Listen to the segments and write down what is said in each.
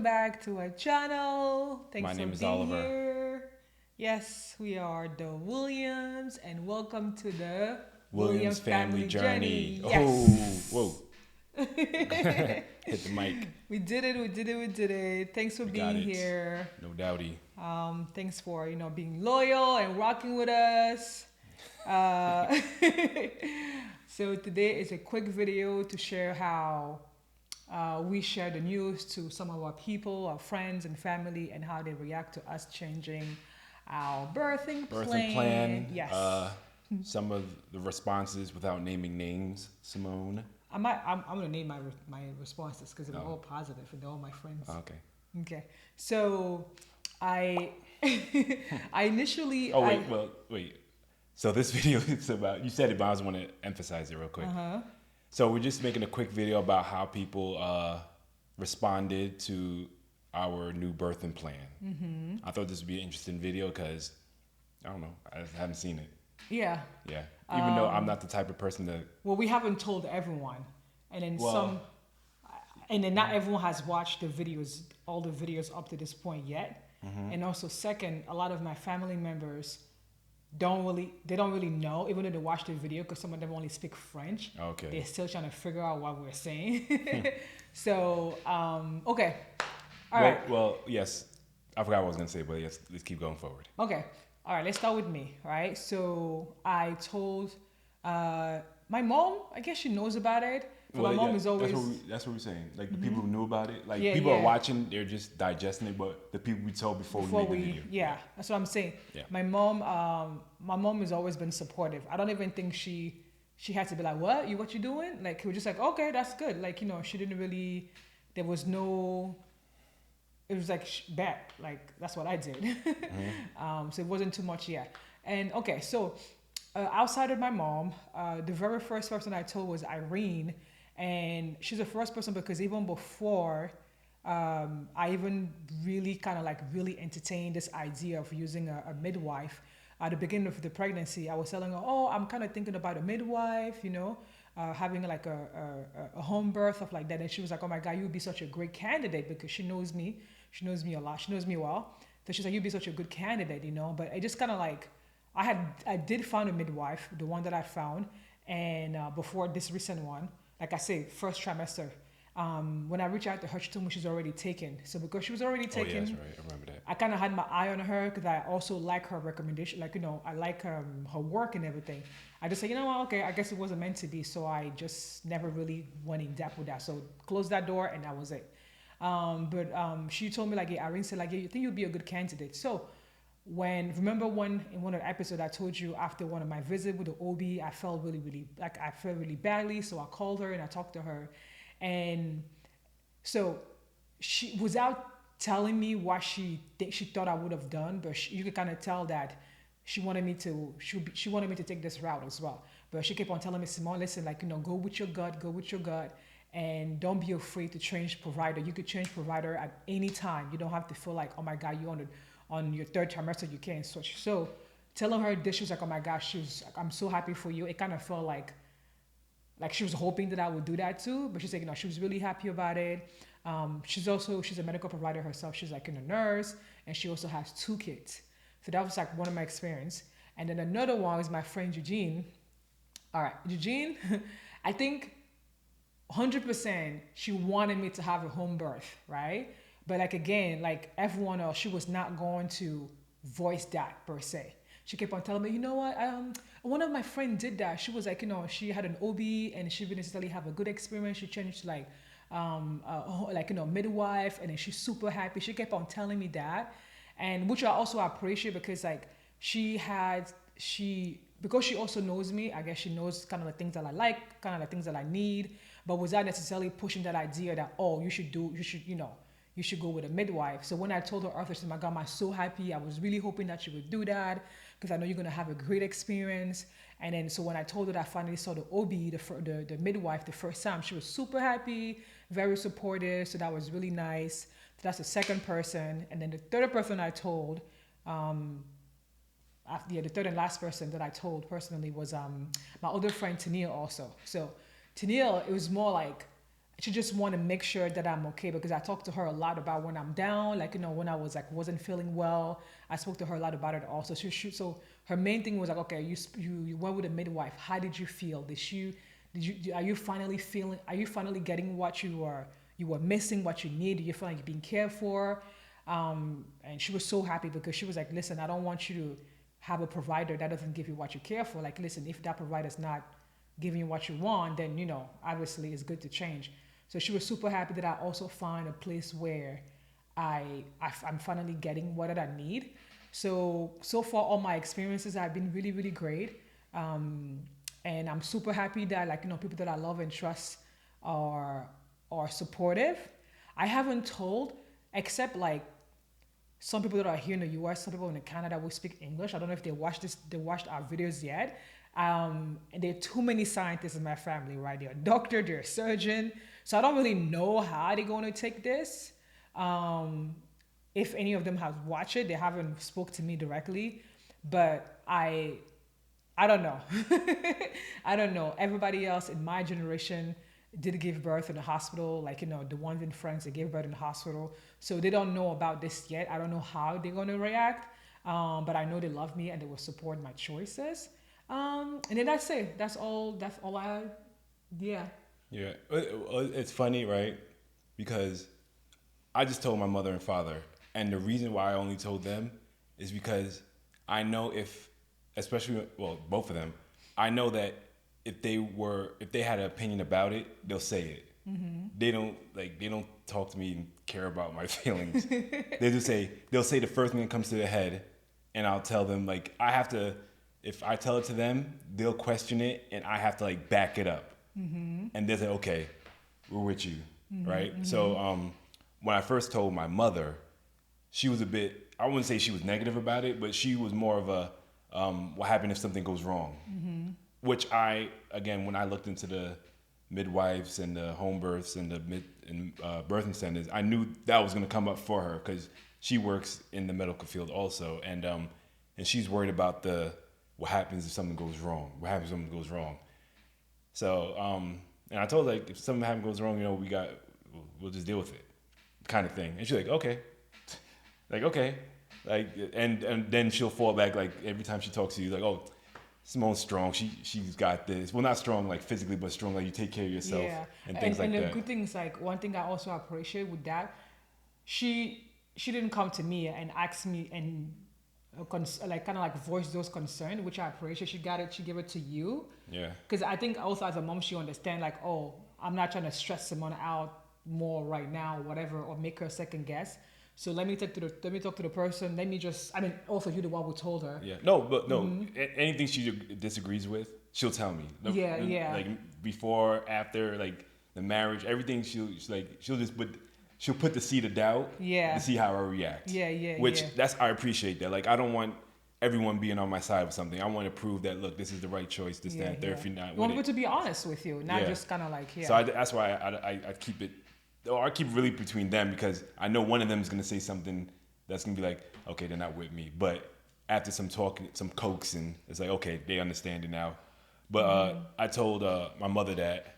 back to our channel. My Thanks for name is being Oliver. here. Yes, we are the Williams, and welcome to the Williams Williams Family Family Journey. Journey. Oh, Yes. whoa. Hit the mic. We did it, we did it, we did it. Thanks for We got being it. here. No doubty. Thanks for, being loyal and rocking with us. Uh, so today is a quick video to share how we share the news to some of our people, our friends and family, and how they react to us changing our birthing Birth plan. and plan. Yes. Some of the responses without naming names. Simone. I'm gonna name my responses because they were Oh. all positive and they're all my friends. Okay. Okay. So I I initially Oh, wait. Wait. So this video is about, you said it, but I just want to emphasize it real quick. So we're just making a quick video about how people responded to our new birthing plan. I thought this would be an interesting video because, I don't know, I haven't seen it. yeah. Yeah. Even though I'm not the type of person that, Well, we haven't told everyone, and then Well- not everyone has watched the videos, all the videos up to this point yet. And also, second, a lot of my family members don't really know, even though they watch the video, because some of them only speak French. Okay. They're still trying to figure out what we're saying. So, okay, all right. Well, yes. I forgot what I was going to say, but yes, let's keep going forward. Okay. All right. Let's start with me. Right. So I told my mom. I guess she knows about it. But my mom is always. That's what we're saying. Like the people who knew about it, like Yeah, people yeah. are watching, they're just digesting it. But the people we told before we made the video. Yeah, that's what I'm saying. Yeah. My mom has always been supportive. I don't even think she had to be like, what you doing? Like, we were just like, okay, that's good. Like, she didn't really. There was no. It was like bet. Like, that's what I did. So it wasn't too much yet. And okay, so outside of my mom, the very first person I told was Irene, and she's the first person because even before I even really kind of like really entertained this idea of using a midwife. At the beginning of the pregnancy, I was telling her, oh, I'm kind of thinking about a midwife, having like a home birth, stuff like that. And she was like, oh my God, you'd be such a great candidate because she knows me a lot, she knows me well. So she's like, you'd be such a good candidate, But I just kind of like, I did find a midwife, the one that I found, and before this recent one, like I say, first trimester. When I reached out to her, she told me she's already taken. So because she was already Oh, yeah, taken, that's right. I remember that. I kind of had my eye on her because I also like her recommendation. Like, I like her work and everything. I just said, you know what, okay, I guess it wasn't meant to be. So I just never really went in depth with that. So closed that door and that was it. But she told me, like, yeah, Irene said, like, yeah, you think you'd be a good candidate. So remember in one of the episodes I told you after one of my visits with the OB, I felt really badly. So I called her and I talked to her. And so she, without telling me what she thought I would have done, but you could kind of tell that she wanted me to take this route as well. But she kept on telling me, Simone, listen, like, go with your gut, and don't be afraid to change provider. You could change provider at any time. You don't have to feel like, oh my God, you're on your third trimester, you can't switch. So telling her this, she was like, oh my gosh, I'm so happy for you. It kind of felt like she was hoping that I would do that too, but she's like, she was really happy about it. She's a medical provider herself. She's like a nurse, and she also has 2 kids. So that was like one of my experience. And then another one is my friend Eugene. All right, Eugene, I think 100% she wanted me to have a home birth, right? But like, again, like everyone else, she was not going to voice that per se. She kept on telling me, you know what, one of my friends did that. She was like, she had an OB and she didn't necessarily have a good experience. She changed to midwife, and then she's super happy. She kept on telling me that, and which I also appreciate because like because she also knows me, I guess she knows kind of the things that I like, kind of the things that I need, but without necessarily pushing that idea that, oh, you should go with a midwife. So when I told her Arthur, she said, my God, I'm so happy. I was really hoping that she would do that because I know you're going to have a great experience. And then so when I told her that I finally saw the OB, the midwife, the first time, she was super happy, very supportive. So that was really nice. So that's the second person. And then the third person I told, the third and last person that I told personally was my older friend Tennille also. So Tennille, it was more like, she just want to make sure that I'm okay, because I talked to her a lot about when I'm down, like, when I was like wasn't feeling well. I spoke to her a lot about it also. So her main thing was like, okay, you went with a midwife. How did you feel? Are you finally feeling? Are you finally getting what you were missing? What you need? Do you feel like you're being cared for? And she was so happy, because she was like, listen, I don't want you to have a provider that doesn't give you what you care for. Like, listen, if that provider's not giving you what you want, then obviously it's good to change. So she was super happy that I also found a place where I'm finally getting what I need. So far all my experiences have been really, really great. And I'm super happy that, like, people that I love and trust are are supportive. I haven't told, except like some people that are here in the US, some people in Canada will speak English. I don't know if they watched our videos yet. And there are too many scientists in my family, right? They're a doctor, they're a surgeon. So I don't really know how they're going to take this. Um, if any of them have watched it, they haven't spoke to me directly, but I don't know. I don't know. Everybody else in my generation did give birth in the hospital, like, the ones in France that gave birth in the hospital. So they don't know about this yet. I don't know how they're going to react. But I know they love me and they will support my choices. And then that's it. That's all yeah. Yeah, it's funny, right? Because I just told my mother and father, and the reason why I only told them is because I know especially, well, both of them, I know that if they had an opinion about it, they'll say it. Mm-hmm. They don't talk to me and care about my feelings. They'll say the first thing that comes to their head, and I'll tell them, like, if I tell it to them, they'll question it, and I have to like back it up. Mm-hmm. And they'll say, okay, we're with you, mm-hmm, right? Mm-hmm. So when I first told my mother, she was I wouldn't say she was negative about it, but she was more of a, what happened if something goes wrong? Mm-hmm. Which when I looked into the midwives and the home births and the birthing centers, I knew that was going to come up for her, because she works in the medical field also, and she's worried about what happens if something goes wrong. What happens if something goes wrong? So and I told her, like, if something goes wrong, we'll just deal with it, kind of thing. And she's like, okay, like, and then she'll fall back, like, every time she talks to you, like, oh, Simone's strong. She's got this. Well, not strong like physically, but strong like you take care of yourself, yeah, and things like that. And the good thing is, like, one thing I also appreciate with that, she didn't come to me and ask me and like kind of like voice those concerns, which I appreciate. She gave it to you. Yeah. Because I think also as a mom, she understand, like, oh, I'm not trying to stress Simone out more right now, whatever, or make her second guess. So let me talk to the person. Also you're the one who told her. Yeah. No, but no. Mm-hmm. Anything she disagrees with, she'll tell me. Yeah. Like before, after, like the marriage, everything. She'll put the seed of doubt. Yeah. To see how I react. Yeah. Which I appreciate that. Like, I don't want everyone being on my side with something. I want to prove that, look, this is the right choice. This, that, and third. If you're not, you want people to be honest with you, not just kind of like. Yeah. So that's why I keep it. Or I keep really between them, because I know one of them is going to say something that's going to be like, okay, they're not with me. But after some talking, some coaxing, it's like, okay, they understand it now. But I told my mother that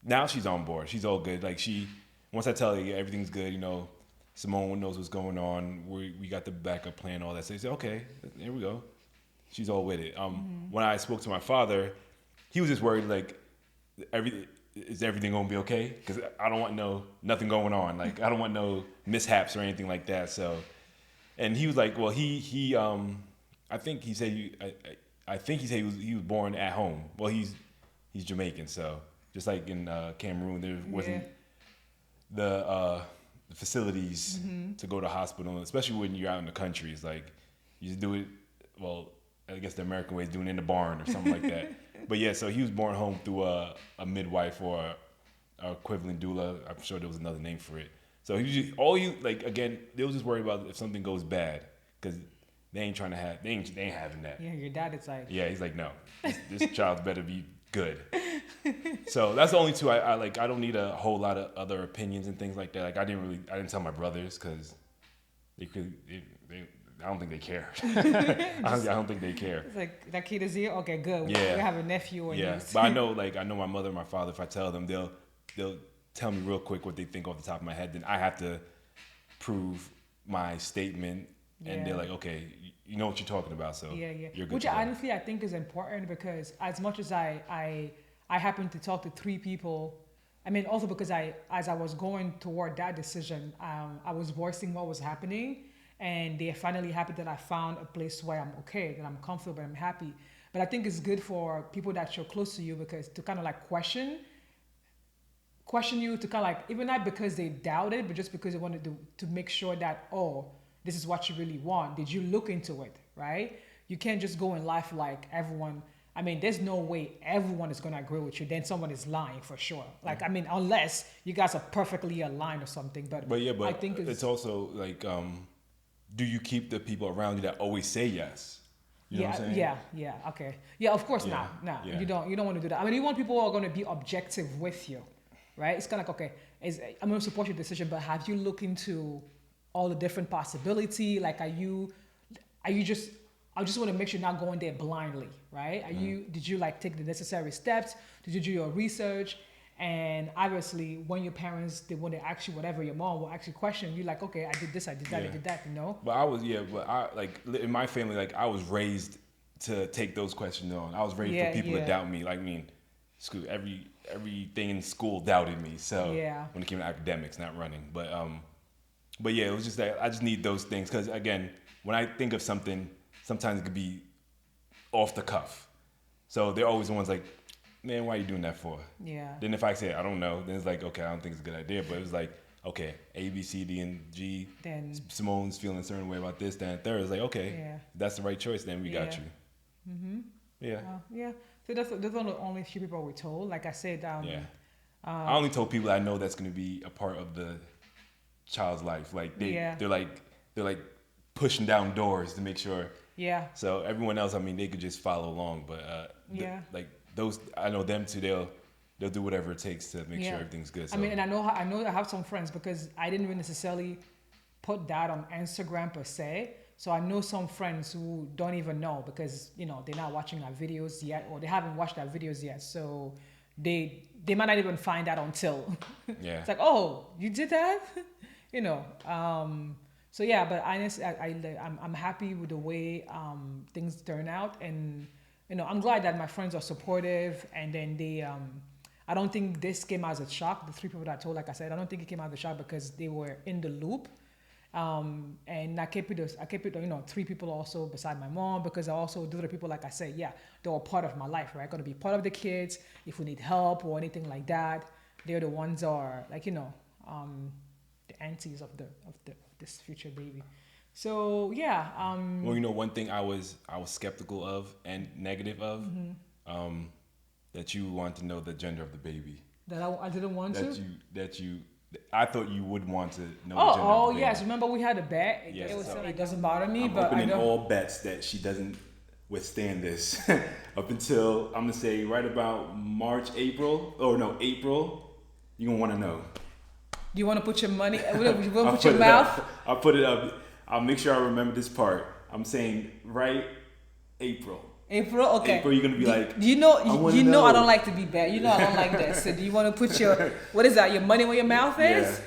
now she's on board. She's all good. Like, once I tell her, yeah, everything's good, Simone knows what's going on. We got the backup plan, all that. So she said, okay, here we go. She's all with it. When I spoke to my father, he was just worried, like, is everything gonna be okay? Because I don't want nothing going on. Like, I don't want no mishaps or anything like that. So, and he was like, well, I think he said he was born at home. Well, he's Jamaican, so just like in Cameroon, there wasn't the facilities to go to hospital, especially when you're out in the country. It's like you just do it. Well, I guess the American way is doing it in the barn or something like that. But yeah, so he was born home through a midwife or a equivalent doula. I'm sure there was another name for it. So he was just, they was just worried about if something goes bad, because they ain't having that. Yeah, your dad is like. Yeah, he's like, no, this child's better be good. So that's the only two I like. I don't need a whole lot of other opinions and things like that. Like, I didn't tell my brothers, because I don't think they care. I don't think they care. It's like, that kid is here? Okay, good. Yeah. We have a nephew or niece. But I know my mother and my father, if I tell them, they'll tell me real quick what they think off the top of my head, then I have to prove my statement, and they're like, okay, you know what you're talking about, so yeah. you're good. Which honestly I think is important, because as much as I happened to talk to 3 people. I mean, also because as I was going toward that decision, I was voicing what was happening, and they're finally happy that I found a place where I'm okay, that I'm comfortable, I'm happy. But I think it's good for people that you're close to you, because to kind of like question you, to kind of like, even not because they doubted, but just because they wanted to make sure that, oh, this is what you really want. Did you look into it, right? You can't just go in life like everyone. I mean, there's no way everyone is going to agree with you. Then someone is lying for sure. Like, I mean, unless you guys are perfectly aligned or something. But I think it's also like, do you keep the people around you that always say yes? You know what I'm saying? Yeah, okay. Yeah, of course not. No, you don't want to do that. I mean, you want people who are going to be objective with you, right? It's kind of like, okay, I'm going to support your decision, but have you looked into all the different possibility? Like, I just want to make sure you're not going there blindly, right? Did you like take the necessary steps? Did you do your research? And obviously, when your parents, they want to ask you whatever, your mom will ask you question, you're like, okay, I did this, I did that, I did that, you know? But I like, in my family, like, I was raised to take those questions on. I was raised for people to doubt me. Like, I mean, school, everything in school doubted me. So when it came to academics, not running. But yeah, it was just that I just need those things. Because again, when I think of something, sometimes it could be off the cuff. So they're always the ones like, man, why are you doing that for? Yeah. Then if I say, I don't know, then it's like, okay, I don't think it's a good idea. But it was like, okay, A, B, C, D, and G. Then Simone's feeling a certain way about this, then third. It's like, okay, that's the right choice, then we got you. Mm-hmm. Yeah. Yeah. So that's the only few people we told. Like I said, I only told people I know that's going to be a part of the child's life. Like they're like pushing down doors to make sure. Yeah. So everyone else, I mean, they could just follow along, but like those, I know them too. They'll do whatever it takes to make sure everything's good. So. I mean, and I know I have some friends, because I didn't even necessarily put that on Instagram per se. So I know some friends who don't even know, because they're not watching our videos yet, or they haven't watched our videos yet. So they might not even find out until it's like, oh, you did that, So yeah, but honestly, I'm happy with the way things turn out, and I'm glad that my friends are supportive, and then they I don't think this came as a shock. The 3 people that I told, like I said, I don't think it came as a shock, because they were in the loop. And I kept it, 3 people also beside my mom, because I also the other people, like I said, they were part of my life, right? Going to be part of the kids. If we need help or anything like that, they're the ones are like, the aunties of this future baby. So well, one thing I was skeptical of and negative of, that you want to know the gender of the baby. That I didn't want I thought you would want to know the gender of the baby. Yes, remember we had a bet. Yes, It doesn't bother me, I'm opening all bets that she doesn't withstand this. Up until, I'm gonna say, right about April, you're gonna want to know. Do you want to put your money? You want to put your mouth? I'll put it up. I'll make sure I remember this part. I'm saying right April. Okay. April, you're gonna be like, you know, I don't like to be bad. You know, I don't like that. So, do you want to put what is that? Your money where your mouth is?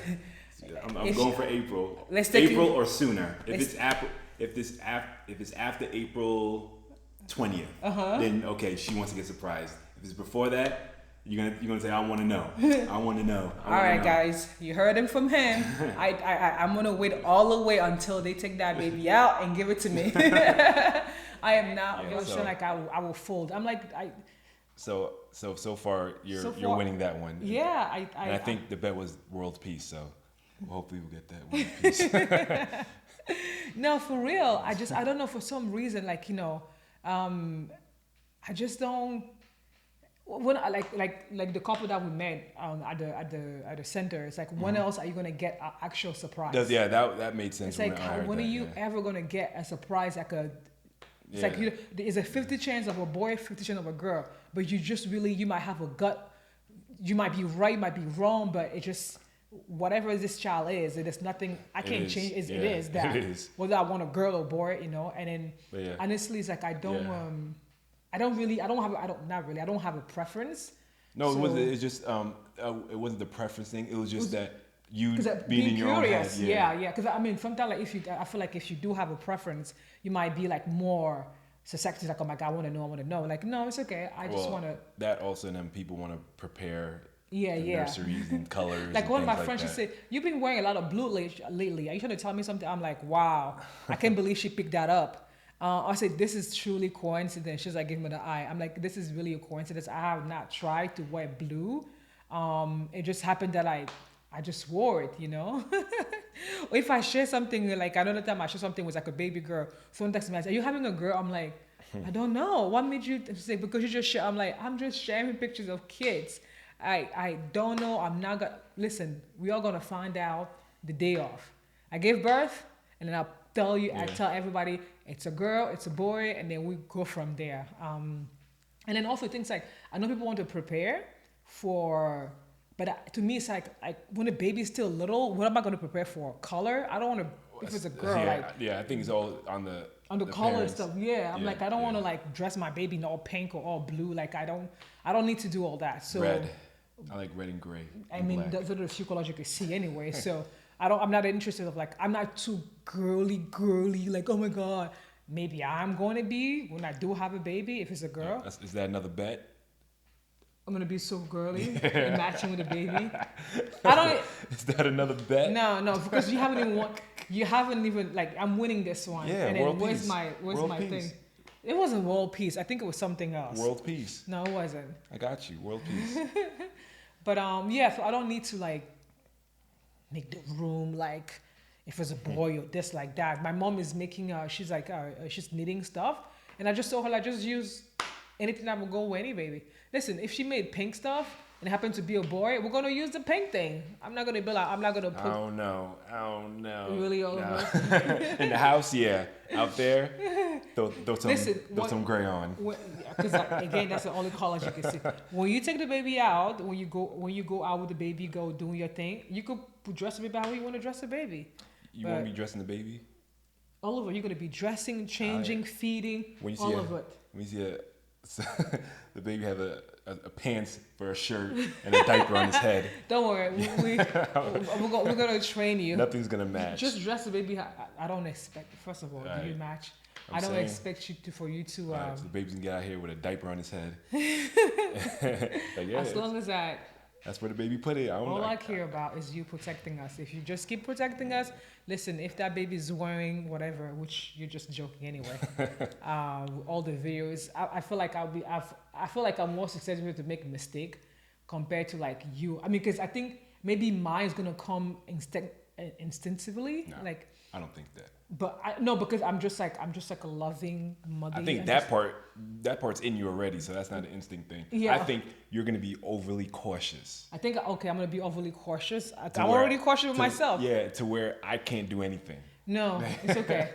Yeah. I'm going for April. Let's take April or sooner. If it's after April 20th, then okay, she wants to get surprised. If it's before that, you're gonna say, I want to know. I want to know. All right, guys, you heard him from him. I'm gonna wait all the way until they take that baby out and give it to me. I am not. Like I will fold. I'm like So far you're winning that one. Yeah, I think the bet was world peace. So hopefully we'll get that world peace. No, for real. I don't know, for some reason, I just don't. When like the couple that we met at the center, it's like, when else are you gonna get an actual surprise? That made sense. It's like, when are you ever gonna get a surprise like a? It's like there's a 50 chance of a boy, 50 chance of a girl, but you might have a gut. You might be right, you might be wrong, but it just, whatever this child is, it is nothing. I can't change. It is that. It is. Whether I want a girl or boy, and then honestly, it's like I don't have a preference. No, so, it's just it wasn't the preference thing. It was just that you Because being in your own head. curious, yeah. Because I mean, sometimes like I feel like if you do have a preference, you might be like more susceptible. Like, oh my god, I want to know. Like, no, it's okay. I just want to. That also, and then people want to prepare. Yeah, the nurseries and colors. Like and one of my things friends, like she said, "You've been wearing a lot of blue lately. Are you trying to tell me something?" I'm like, "Wow, I can't believe she picked that up." I said, "This is truly coincidence." She's like, "Give me the eye." I'm like, "This is really a coincidence. I have not tried to wear blue. It just happened that I just wore it, you know." Or if I share something, like another time I share something with like a baby girl, someone texts me, "Are you having a girl?" I'm like, "I don't know. What made you say?" Because you just share. I'm like, "I'm just sharing pictures of kids. I don't know. I'm not gonna listen. We are gonna find out the day of. I gave birth, and then I'll tell you. I tell everybody it's a girl, it's a boy, and then we go from there. And then also things like I know people want to prepare for, but to me it's like when a baby's still little, what am I gonna prepare for? Color? I don't want to. If it's a girl, I think it's all on the color parents. stuff. I'm like I don't want to like dress my baby in all pink or all blue. Like I don't need to do all that. So red. I like red and gray. I mean, black. that's what the psychological see anyway. So I'm not interested of like, I'm not too girly, like, oh my God. Maybe I'm going to be when I do have a baby, if it's a girl. Is that another bet? I'm going to be so girly, matching with a baby. I don't. Is that another bet? No, because you haven't even, like, I'm winning this one. Yeah, and then world where's peace. my World my peace. thing? It wasn't world peace. I think it was something else. World peace. No, it wasn't. I got you. World peace. But yeah, so I don't need to like make the room like if it's a boy or this like that. My mom is making she's like she's knitting stuff, and I just told her like just use anything that will go with any baby. Listen, if she made pink stuff and it happened to be a boy, we're gonna use the pink thing. I'm not gonna be like I'm not gonna put. I don't know. Really all no. over. In the house, yeah. Out there, throw some gray on. Because again, that's the only college you can see. When you take the baby out, when you go out with the baby, go doing your thing, you could dress the baby how you want to dress the baby. You want me dressing the baby? All over. You're gonna be dressing, changing, feeding, all of it. When you see the baby have a pants for a shirt and a diaper on his head. Don't worry, we're gonna train you. Nothing's gonna match. Just dress the baby. I don't expect. First of all, do you match? I don't expect you to for you to. So the baby's gonna get out here with a diaper on his head. As long as that's where the baby put it. All I care about is you protecting us. If you just keep protecting us, listen, if that baby's wearing whatever, which you're just joking anyway, all the videos, I feel like I feel like I'm more successful to make a mistake compared to like you. I mean, because I think maybe mine is gonna come instinctively. No, like I don't think that. But because I'm just like a loving mother. I think part's in you already, so that's not an instinct thing. Yeah. I think you're gonna be overly cautious. I think I'm gonna be overly cautious. I'm already cautious with myself. Yeah, to where I can't do anything. No, it's okay.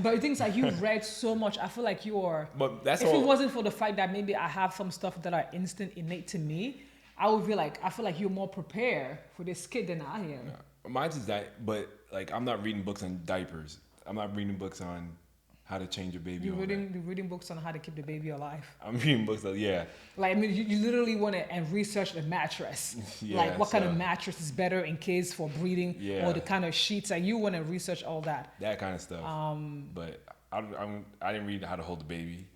But the things like you read so much, I feel like you are. But that's if all. it wasn't for the fact that maybe I have some stuff that are innate to me, I would be like, I feel like you're more prepared for this kid than I am. Mine's is that, but like I'm not reading books on diapers. I'm not reading books on how to change a baby. You're reading books on how to keep the baby alive. I'm reading books on, yeah. Like, I mean, you literally want to and research the mattress. Like, what kind of mattress is better in case for breeding, or the kind of sheets. Like, you want to research all that. That kind of stuff. But I didn't read how to hold the baby.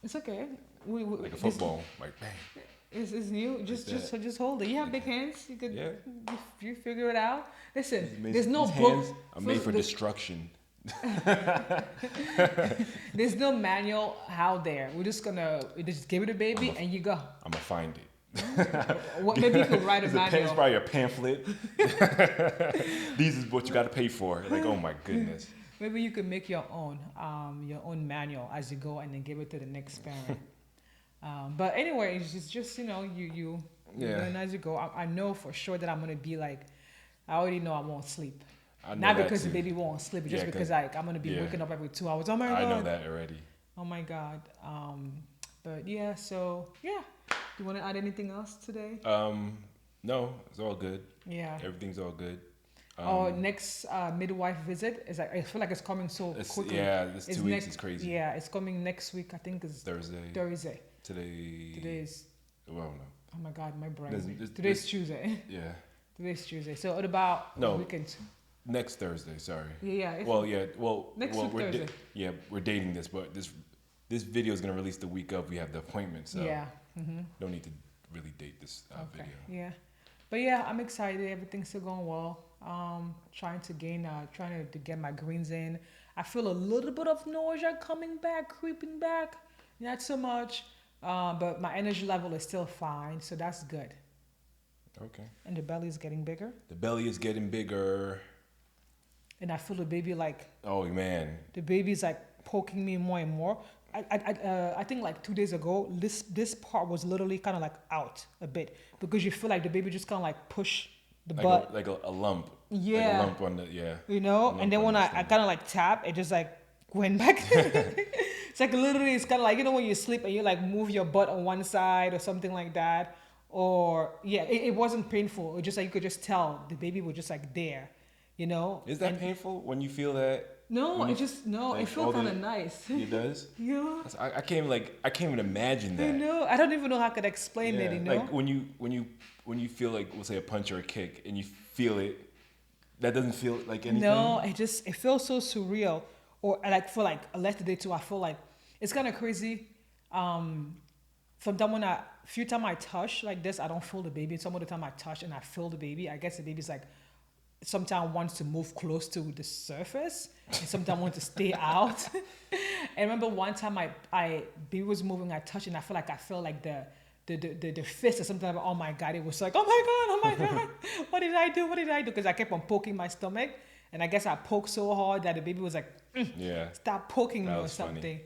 It's okay. Like a football, like bang. It's new. Just hold it. You have big hands. You could you figure it out. Listen, there's no book. I'm made for destruction. There's no manual out there. We're just give it a baby and you go. I'm gonna find it. Maybe you could write a manual. It's probably a pamphlet. These is what you got to pay for. Like, oh my goodness. Maybe you could make your own manual as you go and then give it to the next parent. But anyway, it's just you learn as you go. I know for sure that I'm gonna be like, I already know I won't sleep. Not because the baby won't sleep, just because like I'm gonna be waking up every 2 hours. Oh my God! I know that already. Oh my God! But yeah, so yeah. Do you want to add anything else today? No, it's all good. Yeah, everything's all good. Next midwife visit is I feel like it's coming so quickly. Yeah, this 2 weeks is crazy. Yeah, it's coming next week. I think it's Thursday. Today is Well, no. Oh my God, my brain. There's- Today's Tuesday. Yeah. Today's Tuesday. So what about No. the weekend? Next Thursday. Sorry. Yeah. Well, yeah. Well, Next well, week we're Thursday. we're dating this, but this video is gonna release the week of we have the appointment, so Yeah. don't need to really date this Okay. video. Yeah. But yeah, I'm excited. Everything's still going well. Trying to get my greens in. I feel a little bit of nausea coming back, creeping back. Not so much, but my energy level is still fine, so that's good. Okay. And the belly is getting bigger, The belly is getting bigger. and I feel the baby like Oh man. the baby's like poking me more and more. I think like 2 days ago, this part was literally kind of like out a bit because you feel like the baby just kind of like push the butt. Like a lump. Yeah. Like a lump on the You know, and then when I kind of like tap, it just like went back. It's like literally, it's kind of like, you know, when you sleep and you like move your butt on one side or something like that. Or yeah, it wasn't painful. It just like you could just tell the baby was just like there, you know. Is that painful when you feel that? No, it just like, it felt kind of nice. It does. Yeah. I can't even imagine that. I know. I don't even know how I could explain it. You know. Like when you feel like, we'll say, a punch or a kick, and you feel it, that doesn't feel like anything. No, it feels so surreal. Or like for like yesterday too, I feel like it's kind of crazy. Sometimes few times I touch like this, I don't feel the baby. Some of the time I touch and I feel the baby. I guess the baby's like sometimes wants to move close to the surface and sometimes wants to stay out. And remember one time I baby was moving, I touched and I feel like the fist or something like, oh my God, it was like, oh my God, what did I do? Because I kept on poking my stomach. And I guess I poked so hard that the baby was like, stop poking me or something.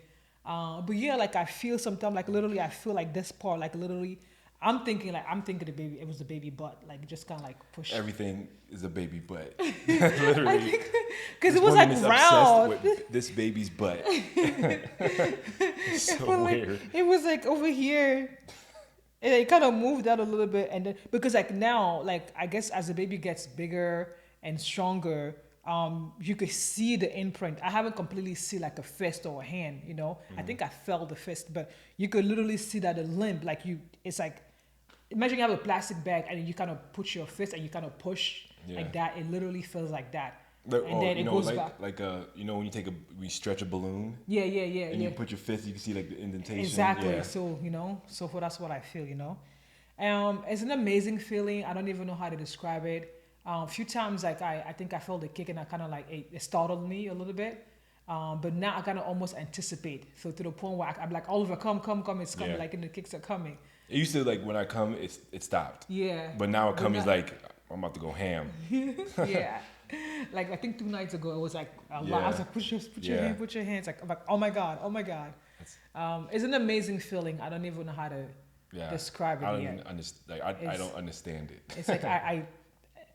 But yeah, like I feel sometimes, like literally I feel like this part, like literally, I'm thinking the baby, it was the baby butt, like just kind of like push. Everything is a baby butt. Literally. Because it was like round. Obsessed with this baby's butt. It's so weird. Like, it was like over here. And it kind of moved out a little bit. And then, because like now, like I guess as the baby gets bigger and stronger, you could see the imprint. I haven't completely see like a fist or a hand, you know. I think I felt the fist, but you could literally see that the limp, like it's like, imagine you have a plastic bag and you kind of put your fist and you kind of push like that. It literally feels like that. And then it goes back. Like you know, when you stretch a balloon. Yeah. And you put your fist, you can see like the indentation. Exactly. Yeah. So, you know, that's what I feel, you know. It's an amazing feeling. I don't even know how to describe it. A few times, like I think I felt the kick and I kind of like it startled me a little bit. But now I kind of almost anticipate. So to the point where I'm like, Oliver, come, it's coming. Like, and the kicks are coming. It used to, like, when I come, it stopped. Yeah. But now it comes like, I'm about to go ham. Yeah. Like I think 2 nights ago it was like a lot. I was like, put your hands. Like I'm like, oh my God. It's an amazing feeling. I don't even know how to describe it yet. I don't understand it. It's like I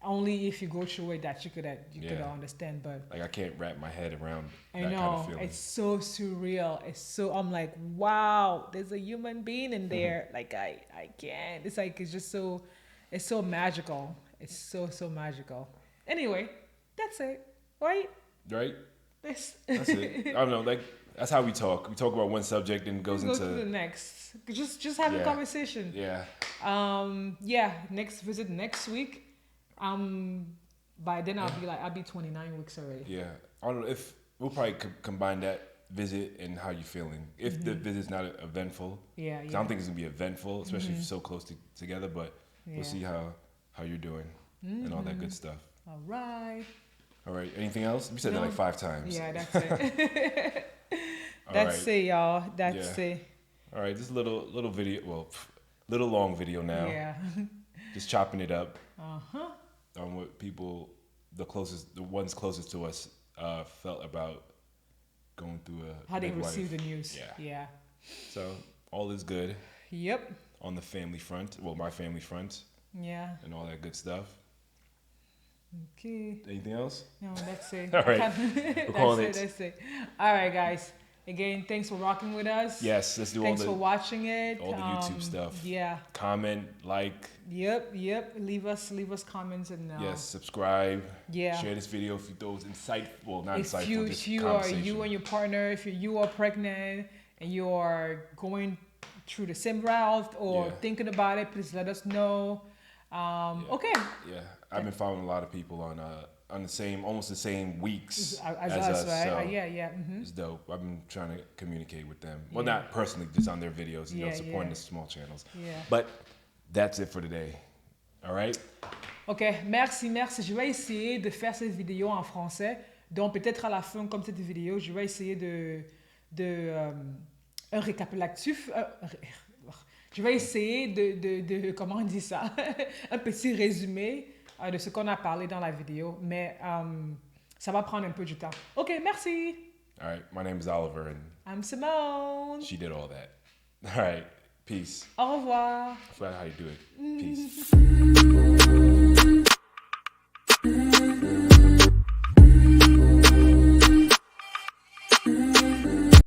only if you go through it that you could understand. But like I can't wrap my head around that kind of feeling. It's so surreal. I'm like, wow, there's a human being in there. Like I can't. It's like it's so magical. It's so magical. Anyway, that's it, right? Right. That's it. I don't know. Like that's how we talk. We talk about one subject and goes into the next. Just have a conversation. Yeah. Next visit next week. By then I'll be 29 weeks already. Yeah. I don't know if we'll probably combine that visit and how you feeling. If the visit's not eventful. Yeah. 'Cause I don't think it's gonna be eventful, especially if you're so close together. But we'll see how you're doing and all that good stuff. All right. Anything else? We said that like 5 times. Yeah, that's it. That's it, y'all. That's it. All right, this little video. Well, little long video now. Yeah. Just chopping it up. Uh-huh. On what people, the ones closest to us, felt about going through how they received the news. Yeah. So all is good. Yep. On the family front. Well, my family front. Yeah. And all that good stuff. Okay. Anything else? No, that's it. All right. That's it. All right, guys. Again, thanks for rocking with us. Yes, let's do Thanks for watching it. All the YouTube stuff. Yeah. Comment, like. Yep. Leave us comments and. Yes, subscribe. Yeah. Share this video if you thought it was insightful. Well, not insightful. If you and your partner, if you are pregnant and you are going through the same route or Yeah. thinking about it, please let us know. Okay. Yeah, I've been following a lot of people on the same, almost the same weeks As as us, us. right? So Yeah. Mm-hmm. it's dope. I've been trying to communicate with them. Well, Yeah. not personally, just on their videos, Yeah, supporting yeah. the small channels. Yeah. But that's it for today. All right. Ok, merci. Je vais essayer de faire cette vidéo en français. Donc, peut-être à la fin, comme cette vidéo, je vais essayer de un récapitulatif. Je vais essayer comment on dit ça? Un petit résumé de ce qu'on a parlé dans la vidéo. Mais ça va prendre un peu du temps. Ok, merci. All right. My name is Oliver, and I'm Simone. she did all that. All right. Peace. Au revoir. I forgot how you do it. Peace.